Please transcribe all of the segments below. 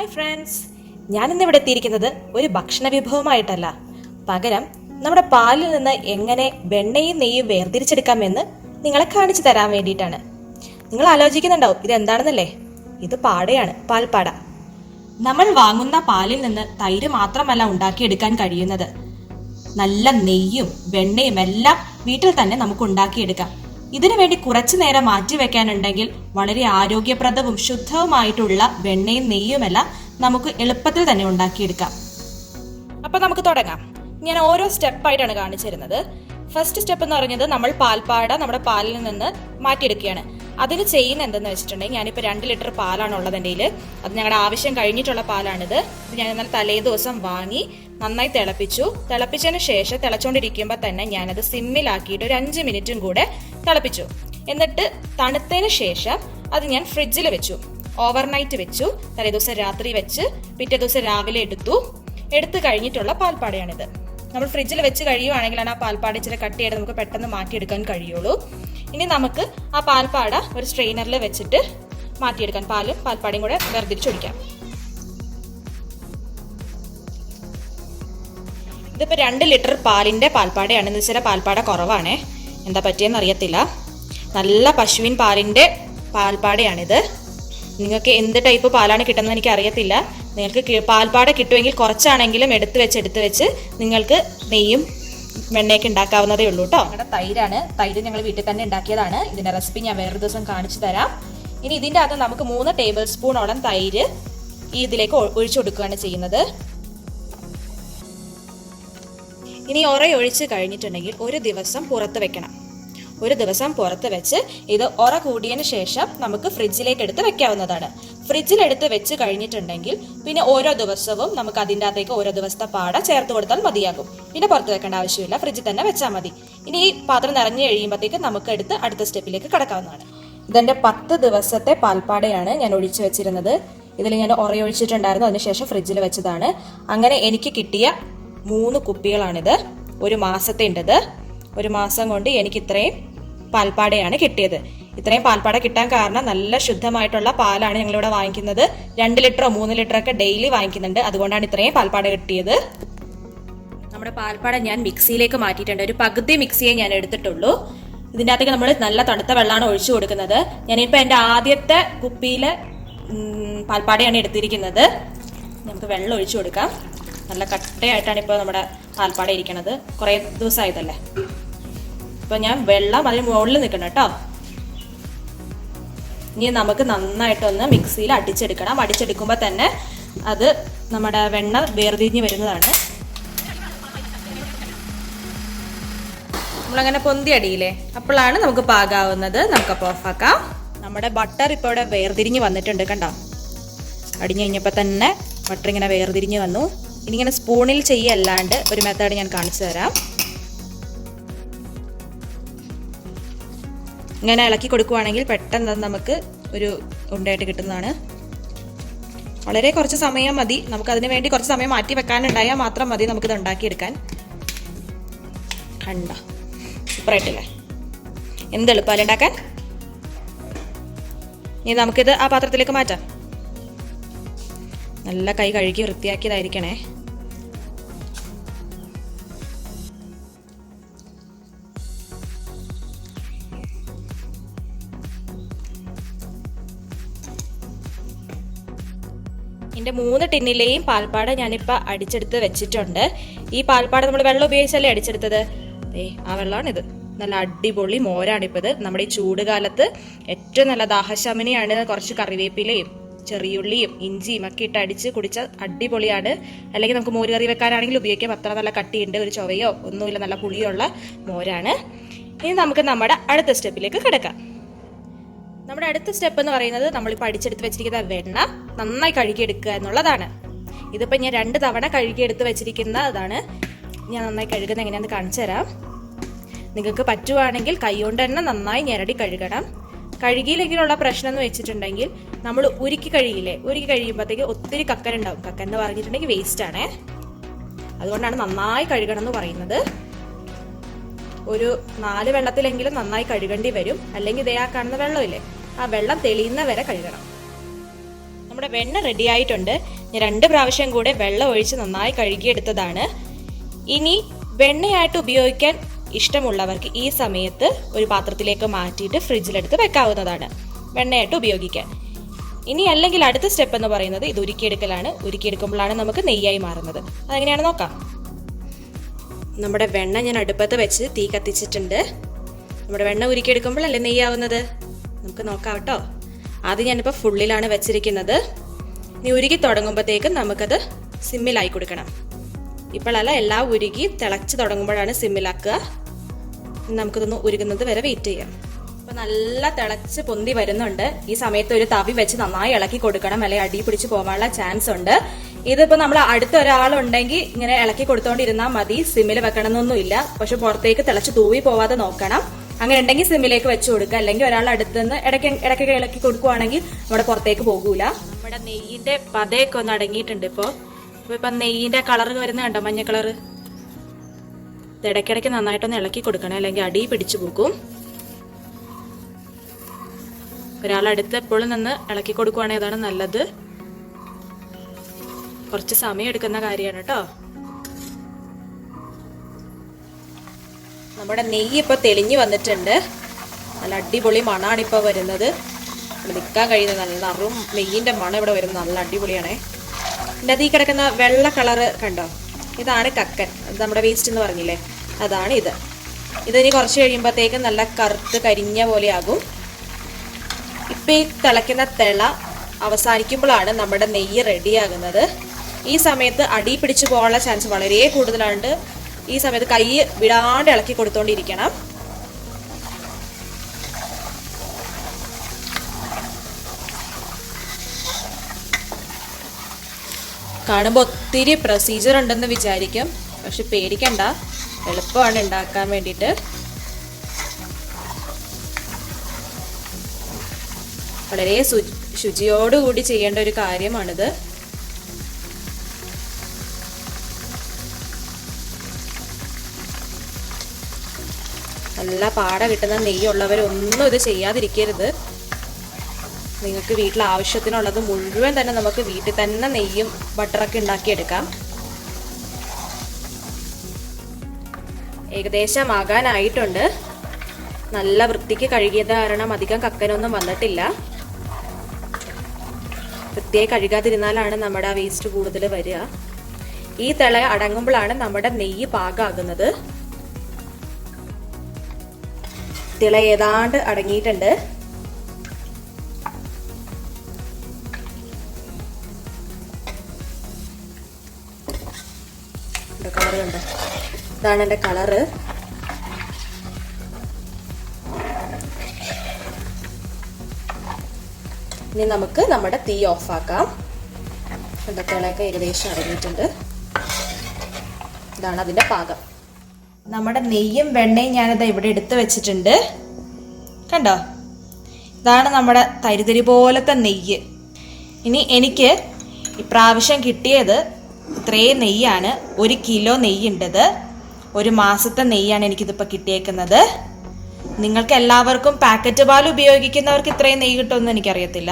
Hi friends, ഞാനിന്നിവിടെ എത്തിയിരിക്കുന്നത് ഒരു ഭക്ഷണ വിഭവമായിട്ടല്ല, പകരം നമ്മുടെ പാലിൽ നിന്ന് എങ്ങനെ വെണ്ണയും നെയ്യും വേർതിരിച്ചെടുക്കാമെന്ന് നിങ്ങളെ കാണിച്ചു തരാൻ വേണ്ടിയിട്ടാണ്. നിങ്ങൾ ആലോചിക്കുന്നുണ്ടാവും ഇത് എന്താണെന്നല്ലേ? ഇത് പാടയാണ്, പാൽപ്പാട. നമ്മൾ വാങ്ങുന്ന പാലിൽ നിന്ന് തൈര് മാത്രമല്ല ഉണ്ടാക്കിയെടുക്കാൻ കഴിയുന്നത്. നല്ല നെയ്യും വെണ്ണയും എല്ലാം വീട്ടിൽ തന്നെ നമുക്ക് ഉണ്ടാക്കിയെടുക്കാം. ഇതിനു വേണ്ടി കുറച്ചു നേരം മാറ്റി വെക്കാനുണ്ടെങ്കിൽ വളരെ ആരോഗ്യപ്രദവും ശുദ്ധവുമായിട്ടുള്ള വെണ്ണയും നെയ്യുമെല്ലാം നമുക്ക് എളുപ്പത്തിൽ തന്നെ ഉണ്ടാക്കിയെടുക്കാം. അപ്പൊ നമുക്ക് തുടങ്ങാം. ഞാൻ ഓരോ സ്റ്റെപ്പായിട്ടാണ് കാണിച്ചു തരുന്നത്. ഫസ്റ്റ് സ്റ്റെപ്പ് എന്ന് പറഞ്ഞത് നമ്മൾ പാൽപ്പാട നമ്മുടെ പാലിൽ നിന്ന് മാറ്റിയെടുക്കുകയാണ്. അതിന് ചെയ്യുന്ന എന്തെന്ന് വെച്ചിട്ടുണ്ടെങ്കിൽ, ഞാനിപ്പോൾ 2 ലിറ്റർ പാലാണ് ഉള്ളത് എൻ്റെ കയ്യിൽ. അത് ഞങ്ങളുടെ ആവശ്യം കഴിഞ്ഞിട്ടുള്ള പാലാണിത്. ഇത് ഞാൻ എന്നാൽ തലേ ദിവസം വാങ്ങി നന്നായി തിളപ്പിച്ചതിന് ശേഷം തിളച്ചുകൊണ്ടിരിക്കുമ്പോൾ തന്നെ ഞാനത് സിമ്മിലാക്കിയിട്ട് ഒരു 5 മിനിറ്റും കൂടെ തിളപ്പിച്ചു. എന്നിട്ട് തണുത്തതിന് ശേഷം അത് ഞാൻ ഫ്രിഡ്ജിൽ വെച്ചു. ഓവർനൈറ്റ് വെച്ചു. തലേ ദിവസം രാത്രി വെച്ച് പിറ്റേ ദിവസം രാവിലെ എടുത്തു കഴിഞ്ഞിട്ടുള്ള പാൽപ്പാടയാണിത്. നമ്മൾ ഫ്രിഡ്ജിൽ വെച്ച് കഴിയുവാണെങ്കിലാണ് ആ പാൽപ്പാട ഇച്ചിരി കട്ടിയായിട്ട് നമുക്ക് പെട്ടെന്ന് മാറ്റിയെടുക്കാൻ കഴിയുള്ളൂ. ഇനി നമുക്ക് ആ പാൽപ്പാട ഒരു സ്ട്രെയിനറിൽ വെച്ചിട്ട് മാറ്റിയെടുക്കാൻ പാൽപ്പാടയും കൂടെ വേർതിരിച്ചൊഴിക്കാം. ഇതിപ്പോൾ 2 ലിറ്റർ പാലിന്റെ പാൽപ്പാടയാണ്. എന്ന് വെച്ചാൽ പാൽപ്പാട കുറവാണേ, എന്താ പറ്റിയെന്ന് അറിയത്തില്ല. നല്ല പശുവിൻ പാലിന്റെ പാൽപ്പാടയാണിത്. നിങ്ങൾക്ക് എന്ത് ടൈപ്പ് പാലാണ് കിട്ടുന്നത് എനിക്ക് അറിയത്തില്ല. നിങ്ങൾക്ക് പാൽപ്പാട കിട്ടുമെങ്കിൽ കുറച്ചാണെങ്കിലും എടുത്ത് വെച്ച് നിങ്ങൾക്ക് നെയ്യും വെണ്ണയൊക്കെ ഉണ്ടാക്കാവുന്നതേ ഉള്ളൂ കേട്ടോ. ഞങ്ങളുടെ തൈര് ഞങ്ങൾ വീട്ടിൽ തന്നെ ഉണ്ടാക്കിയതാണ്. ഇതിന്റെ റെസിപ്പി ഞാൻ വേറൊരു ദിവസം കാണിച്ചു തരാം. ഇനി ഇതിൻ്റെ അകത്ത് നമുക്ക് 3 ടേബിൾ സ്പൂണോളം തൈര് ഇതിലേക്ക് ഒഴിച്ചു കൊടുക്കുകയാണ് ചെയ്യുന്നത്. ഇനി ഒഴിച്ച് കഴിഞ്ഞിട്ടുണ്ടെങ്കിൽ ഒരു ദിവസം പുറത്ത് വെക്കണം. ഒരു ദിവസം പുറത്ത് വെച്ച് ഇത് കൂടിയതിന് ശേഷം നമുക്ക് ഫ്രിഡ്ജിലേക്ക് എടുത്ത് വെക്കാവുന്നതാണ്. ഫ്രിഡ്ജിലെടുത്ത് വെച്ച് കഴിഞ്ഞിട്ടുണ്ടെങ്കിൽ പിന്നെ ഓരോ ദിവസവും നമുക്ക് അതിൻ്റെ അകത്തേക്ക് ഓരോ ദിവസത്തെ പാട ചേർത്ത് കൊടുത്താൽ മതിയാകും. പിന്നെ പുറത്ത് വെക്കേണ്ട ആവശ്യമില്ല, ഫ്രിഡ്ജിൽ തന്നെ വെച്ചാൽ മതി. ഇനി ഈ പാത്രം നിറഞ്ഞു കഴിയുമ്പോഴത്തേക്ക് നമുക്ക് എടുത്ത് അടുത്ത സ്റ്റെപ്പിലേക്ക് കടക്കാവുന്നതാണ്. ഇതെന്റെ 10 ദിവസത്തെ പാൽപ്പാടയാണ് ഞാൻ ഒഴിച്ചു വെച്ചിരുന്നത്. ഇതിൽ ഞാൻ ഒഴിച്ചിട്ടുണ്ടായിരുന്നു, അതിനുശേഷം ഫ്രിഡ്ജിൽ വെച്ചതാണ്. അങ്ങനെ എനിക്ക് കിട്ടിയ 3 കുപ്പികളാണിത്. ഒരു മാസത്തെ ഉണ്ടത്. ഒരു മാസം കൊണ്ട് എനിക്ക് ഇത്രയും പാൽപ്പാടയാണ് കിട്ടിയത്. ഇത്രയും പാൽപ്പാട കിട്ടാൻ കാരണം നല്ല ശുദ്ധമായിട്ടുള്ള പാലാണ് ഞങ്ങളിവിടെ വാങ്ങിക്കുന്നത്. 2 ലിറ്ററോ 3 ലിറ്ററോ ഒക്കെ ഡെയിലി വാങ്ങിക്കുന്നുണ്ട്. അതുകൊണ്ടാണ് ഇത്രയും പാൽപ്പാട കിട്ടിയത്. നമ്മുടെ പാൽപ്പാട ഞാൻ മിക്സിയിലേക്ക് മാറ്റിയിട്ടുണ്ട്. ഒരു പകുതി മിക്സിയെ ഞാൻ എടുത്തിട്ടുള്ളൂ. ഇതിൻ്റെ അകത്തേക്ക് നമ്മൾ നല്ല തണുത്ത വെള്ളമാണ് ഒഴിച്ചു കൊടുക്കുന്നത്. ഞാനിപ്പോൾ എൻ്റെ ആദ്യത്തെ കുപ്പിയിലെ പാൽപ്പാടയാണ് എടുത്തിരിക്കുന്നത്. നമുക്ക് വെള്ളം ഒഴിച്ചു കൊടുക്കാം. നല്ല കട്ടയായിട്ടാണ് ഇപ്പോൾ നമ്മുടെ പാൽപ്പാട ഇരിക്കണത്. കുറേ ദിവസമായതല്ലേ. ഇപ്പൊ ഞാൻ വെള്ളം അതിന് മുകളിൽ നിൽക്കണം കേട്ടോ. ഇനി നമുക്ക് നന്നായിട്ടൊന്ന് മിക്സിയിൽ അടിച്ചെടുക്കണം. അടിച്ചെടുക്കുമ്പോൾ തന്നെ അത് നമ്മുടെ വെണ്ണ വേർതിരിഞ്ഞ് വരുന്നതാണ്. നമ്മളങ്ങനെ പൊന്തി അടിയില്ലേ, അപ്പോഴാണ് നമുക്ക് പാകാവുന്നത്. നമുക്കപ്പോൾ ഓഫാക്കാം. നമ്മുടെ ബട്ടർ ഇപ്പോൾ ഇവിടെ വേർതിരിഞ്ഞ് വന്നിട്ടുണ്ട്, കണ്ടോ? അടിഞ്ഞു കഴിഞ്ഞപ്പോൾ തന്നെ ബട്ടർ ഇങ്ങനെ വേർതിരിഞ്ഞ് വന്നു. ഇനി ഇങ്ങനെ സ്പൂണിൽ ചെയ്യല്ലാണ്ട് ഒരു മെത്തേഡ് ഞാൻ കാണിച്ചു തരാം. ഇങ്ങനെ ഇളക്കി കൊടുക്കുവാണെങ്കിൽ പെട്ടെന്ന് നമുക്ക് ഒരു ഉണ്ടയായിട്ട് കിട്ടുന്നതാണ്. വളരെ കുറച്ച് സമയം മതി. നമുക്ക് അതിന് വേണ്ടി കുറച്ച് സമയം മാറ്റി വെക്കാനുണ്ടായാൽ മാത്രം മതി നമുക്കിത് ഉണ്ടാക്കിയെടുക്കാൻ. കണ്ട സൂപ്പറായിട്ടില്ലേ? എന്ത് എളുപ്പമല്ലേ ഉണ്ടാക്കാൻ. ഇനി നമുക്കിത് ആ പാത്രത്തിലേക്ക് മാറ്റാം. നല്ല കൈ കഴുകി വൃത്തിയാക്കിയതായിരിക്കണേ. എൻ്റെ 3 ടിന്നിലെയും പാൽപ്പാട ഞാനിപ്പോൾ അടിച്ചെടുത്ത് വെച്ചിട്ടുണ്ട്. ഈ പാൽപ്പാട നമ്മൾ വെള്ളം ഉപയോഗിച്ചല്ലേ അടിച്ചെടുത്തത്. ആ വെള്ളമാണിത്. നല്ല അടിപൊളി മോരാണിപ്പോൾ ഇത്. നമ്മുടെ ഈ ചൂടുകാലത്ത് ഏറ്റവും നല്ല ദാഹശമനിയാണ്. കുറച്ച് കറിവേപ്പിലയും ചെറിയുള്ളിയും ഇഞ്ചിയും ഒക്കെ ഇട്ട് അടിച്ച് കുടിച്ച അടിപൊളിയാണ്. അല്ലെങ്കിൽ നമുക്ക് മോര് കറി വെക്കാനാണെങ്കിൽ ഉപയോഗിക്കാം. അത്ര നല്ല കട്ടിയുണ്ട്, ഒരു ചൊവയോ ഒന്നുമില്ല, നല്ല പുളിയുള്ള മോരാണ്. ഇനി നമുക്ക് നമ്മുടെ അടുത്ത സ്റ്റെപ്പിലേക്ക് കിടക്കാം. നമ്മുടെ അടുത്ത സ്റ്റെപ്പ് എന്ന് പറയുന്നത് നമ്മളിപ്പോൾ അടിച്ചെടുത്ത് വെച്ചിരിക്കുന്ന വെണ്ണ നന്നായി കഴുകിയെടുക്കുക എന്നുള്ളതാണ്. ഇതിപ്പോൾ ഞാൻ 2 തവണ കഴുകിയെടുത്ത് വെച്ചിരിക്കുന്നതാണ്. ഞാൻ നന്നായി കഴുകുന്നത് എങ്ങനെയാണെന്ന് കാണിച്ചു തരാം. നിങ്ങൾക്ക് പറ്റുവാണെങ്കിൽ കൈകൊണ്ട് തന്നെ നന്നായി ഞെരടി കഴുകണം. കഴുകിയില്ലെങ്കിലുള്ള പ്രശ്നം എന്ന് വെച്ചിട്ടുണ്ടെങ്കിൽ നമ്മൾ ഉരുക്കി കഴിയുമ്പോഴത്തേക്ക് ഒത്തിരി കക്കനുണ്ടാവും. കക്കൻ എന്ന് പറഞ്ഞിട്ടുണ്ടെങ്കിൽ വേസ്റ്റ് ആണേ. അതുകൊണ്ടാണ് നന്നായി കഴുകണം എന്ന് പറയുന്നത്. ഒരു 4 വെള്ളത്തിലെങ്കിലും നന്നായി കഴുകേണ്ടി വരും. അല്ലെങ്കിൽ ഇതേ ആ കാണുന്ന വെള്ളമില്ലേ, ആ വെള്ളം തെളിയുന്ന വരെ കഴുകണം. നമ്മുടെ വെണ്ണ റെഡി ആയിട്ടുണ്ട്. ഞാൻ 2 പ്രാവശ്യം കൂടെ വെള്ളം ഒഴിച്ച് നന്നായി കഴുകിയെടുത്തതാണ്. ഇനി വെണ്ണയായിട്ട് ഉപയോഗിക്കാൻ ഇഷ്ടമുള്ളവർക്ക് ഈ സമയത്ത് ഒരു പാത്രത്തിലേക്ക് മാറ്റിയിട്ട് ഫ്രിഡ്ജിലെടുത്ത് വെക്കാവുന്നതാണ്, വെണ്ണയായിട്ട് ഉപയോഗിക്കാൻ. ഇനി അല്ലെങ്കിൽ അടുത്ത സ്റ്റെപ്പ് എന്ന് പറയുന്നത് ഇത് ഉരുക്കിയെടുക്കലാണ്. ഉരുക്കിയെടുക്കുമ്പോഴാണ് നമുക്ക് നെയ്യായി മാറുന്നത്. അതെങ്ങനെയാണ് നോക്കാം. നമ്മുടെ വെണ്ണ ഞാൻ അടുപ്പത്ത് വെച്ച് തീ കത്തിച്ചിട്ടുണ്ട്. നമ്മുടെ വെണ്ണ ഉരുക്കിയെടുക്കുമ്പോഴല്ലേ നെയ്യാവുന്നത്. നമുക്ക് നോക്കാം കേട്ടോ. ആദ്യം ഞാനിപ്പോൾ ഫുള്ളിലാണ് വെച്ചിരിക്കുന്നത്. ഇനി ഉരുക്കി തുടങ്ങുമ്പോഴത്തേക്കും നമുക്കത് സിമ്മിലായി കൊടുക്കണം. ഇപ്പോഴല്ല, എല്ലാം ഉരുക്കി തിളച്ച് തുടങ്ങുമ്പോഴാണ് സിമ്മിലാക്കുക. നമുക്കിതൊന്ന് ഉരുകുന്നത് വരെ വെയിറ്റ് ചെയ്യാം. ഇപ്പൊ നല്ല തിളച്ച് പൊന്തി വരുന്നുണ്ട്. ഈ സമയത്ത് ഒരു തവി വെച്ച് നന്നായി ഇളക്കി കൊടുക്കണം, അല്ലെങ്കിൽ അടി പിടിച്ച് പോകാനുള്ള ചാൻസ് ഉണ്ട്. ഇതിപ്പോ നമ്മൾ അടുത്ത ഒരാളുണ്ടെങ്കിൽ ഇങ്ങനെ ഇളക്കി കൊടുത്തോണ്ടിരുന്നാൽ മതി, സിമ്മിൽ വെക്കണമെന്നൊന്നുമില്ല. പക്ഷെ പുറത്തേക്ക് തിളച്ച് തൂവി പോവാതെ നോക്കണം. അങ്ങനെ ഉണ്ടെങ്കിൽ സിമ്മിലേക്ക് വെച്ച് കൊടുക്കുക. അല്ലെങ്കിൽ ഒരാൾ അടുത്ത് നിന്ന് ഇടയ്ക്ക് ഇളക്കി കൊടുക്കുവാണെങ്കിൽ നമ്മുടെ പുറത്തേക്ക് പോകൂല. നമ്മുടെ നെയ്യിന്റെ പതയൊക്കെ ഒന്ന് അടങ്ങിയിട്ടുണ്ട്. ഇപ്പൊ നെയ്യിന്റെ കളർ വരുന്ന കണ്ടോ, മഞ്ഞ കളറ്. ഇത് ഇടയ്ക്കിടയ്ക്ക് നന്നായിട്ടൊന്ന് ഇളക്കി കൊടുക്കണം, അല്ലെങ്കിൽ അടി പിടിച്ചു പോകും. ഒരാളടുത്ത് എപ്പോഴും നിന്ന് ഇളക്കി കൊടുക്കുവാണെങ്കിൽ അതാണ് നല്ലത്. കുറച്ച് സമയം എടുക്കുന്ന കാര്യമാണ് കേട്ടോ. നമ്മുടെ നെയ്യ് ഇപ്പൊ തെളിഞ്ഞു വന്നിട്ടുണ്ട്. നല്ല അടിപൊളി മണാണ് ഇപ്പൊ വരുന്നത്. നിൽക്കാൻ കഴിയുന്നത് നല്ല നറും നെയ്യിന്റെ മണം ഇവിടെ വരുന്നത് നല്ല അടിപൊളിയാണേ. ഇതിൻ്റെ അതിൽ കിടക്കുന്ന വെള്ള കളറ് കണ്ടോ, ഇതാണ് കക്കൻ. നമ്മുടെ വേസ്റ്റ് എന്ന് പറഞ്ഞില്ലേ, അതാണ് ഇത്. ഇതിനി കുറച്ച് കഴിയുമ്പോഴത്തേക്കും നല്ല കറുത്ത് കരിഞ്ഞ പോലെ ആകും. ഇപ്പം ഈ തിളയ്ക്കുന്ന തിള അവസാനിക്കുമ്പോഴാണ് നമ്മുടെ നെയ്യ് റെഡിയാകുന്നത്. ഈ സമയത്ത് അടി പിടിച്ചു പോകാനുള്ള ചാൻസ് വളരെ കൂടുതലുണ്ട്. ഈ സമയത്ത് കൈ വിടാണ്ട് ഇളക്കി കൊടുത്തോണ്ടിരിക്കണം. കാണുമ്പോൾ ഒത്തിരി പ്രൊസീജിയർ ഉണ്ടെന്ന് വിചാരിക്കും, പക്ഷെ പേടിക്കണ്ട, എളുപ്പമാണ് ഉണ്ടാക്കാൻ വേണ്ടിയിട്ട്. വളരെ ശുചിയോടുകൂടി ചെയ്യേണ്ട ഒരു കാര്യമാണിത്. നല്ല പാട കിട്ടുന്ന നെയ്യുള്ളവരൊന്നും ഇത് ചെയ്യാതിരിക്കരുത്. നിങ്ങൾക്ക് വീട്ടിൽ ആവശ്യത്തിനുള്ളത് മുഴുവൻ തന്നെ നമുക്ക് വീട്ടിൽ തന്നെ നെയ്യും ബട്ടറൊക്കെ ഉണ്ടാക്കിയെടുക്കാം. ഏകദേശം ആകാനായിട്ടുണ്ട്. നല്ല വൃത്തിക്ക് കഴുകിയത് കാരണം അധികം കക്കനൊന്നും വന്നിട്ടില്ല. വൃത്തിയായി കഴുകാതിരുന്നാലാണ് നമ്മുടെ ആ വേസ്റ്റ് കൂടുതൽ വരിക. ഈ തിള അടങ്ങുമ്പോഴാണ് നമ്മുടെ നെയ്യ് പാകമാകുന്നത്. തിള ഏതാണ്ട് അടങ്ങിയിട്ടുണ്ട്. കളറ് കണ്ടോ, ഇതാണ് എൻ്റെ കളറ്. ഇനി നമുക്ക് നമ്മുടെ തീ ഓഫാക്കാം. തിളയൊക്കെ ഏകദേശം അടങ്ങിയിട്ടുണ്ട്. ഇതാണ് അതിൻ്റെ പാകം. നമ്മുടെ നെയ്യും വെണ്ണയും ഞാനിത് ഇവിടെ എടുത്ത് വെച്ചിട്ടുണ്ട്. കണ്ടോ, ഇതാണ് നമ്മുടെ തരിതരി പോലത്തെ നെയ്യ്. ഇനി എനിക്ക് ഇപ്രാവശ്യം കിട്ടിയത് ഇത്രയും നെയ്യാണ്. 1 കിലോ നെയ്യുണ്ടത്. 1 മാസത്തെ നെയ്യാണ് എനിക്കിതിപ്പോൾ കിട്ടിയേക്കുന്നത്. നിങ്ങൾക്ക് എല്ലാവർക്കും പാക്കറ്റ് പാൽ ഉപയോഗിക്കുന്നവർക്ക് ഇത്രയും നെയ്യ് കിട്ടുമെന്ന് എനിക്കറിയത്തില്ല.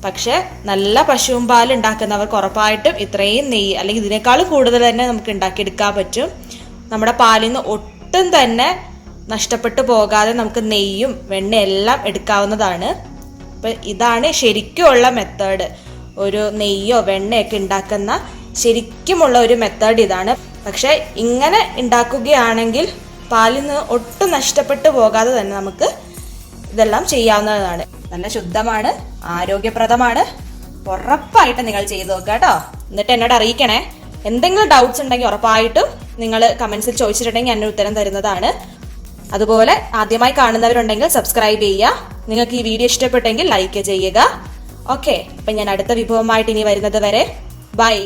പക്ഷെ നല്ല പശുവും പാൽ ഉണ്ടാക്കുന്നവർക്ക് ഉറപ്പായിട്ടും ഇത്രയും നെയ്യ് അല്ലെങ്കിൽ ഇതിനേക്കാളും കൂടുതൽ തന്നെ നമുക്ക് ഉണ്ടാക്കിയെടുക്കാൻ പറ്റും. നമ്മുടെ പാലിൽ നിന്ന് ഒട്ടും തന്നെ നഷ്ടപ്പെട്ടു പോകാതെ നമുക്ക് നെയ്യും വെണ്ണയെല്ലാം എടുക്കാവുന്നതാണ്. അപ്പം ഇതാണ് ശരിക്കുമുള്ള മെത്തേഡ്. ഒരു നെയ്യോ വെണ്ണയൊക്കെ ഉണ്ടാക്കുന്ന ശരിക്കുമുള്ള ഒരു മെത്തേഡ് ഇതാണ്. പക്ഷെ ഇങ്ങനെ ഉണ്ടാക്കുകയാണെങ്കിൽ പാലിൽ നിന്ന് ഒട്ടും നഷ്ടപ്പെട്ടു പോകാതെ തന്നെ നമുക്ക് ഇതെല്ലാം ചെയ്യാവുന്നതാണ്. നല്ല ശുദ്ധമാണ്, ആരോഗ്യപ്രദമാണ്. ഉറപ്പായിട്ട് നിങ്ങൾ ചെയ്ത് നോക്കുക കേട്ടോ. എന്നിട്ട് എന്നോട് അറിയിക്കണേ. എന്തെങ്കിലും ഡൗട്ട്സ് ഉണ്ടെങ്കിൽ ഉറപ്പായിട്ടും നിങ്ങൾ കമന്റ്സിൽ ചോദിച്ചിട്ടുണ്ടെങ്കിൽ ഞാൻ ഉത്തരം തരുന്നതാണ്. അതുപോലെ ആദ്യമായി കാണുന്നവരുണ്ടെങ്കിൽ സബ്സ്ക്രൈബ് ചെയ്യുക. നിങ്ങൾക്ക് ഈ വീഡിയോ ഇഷ്ടപ്പെട്ടെങ്കിൽ ലൈക്ക് ചെയ്യുക. ഓക്കെ, അപ്പം ഞാൻ അടുത്ത വിഭവമായിട്ട് ഇനി വരുന്നത് വരെ ബൈ.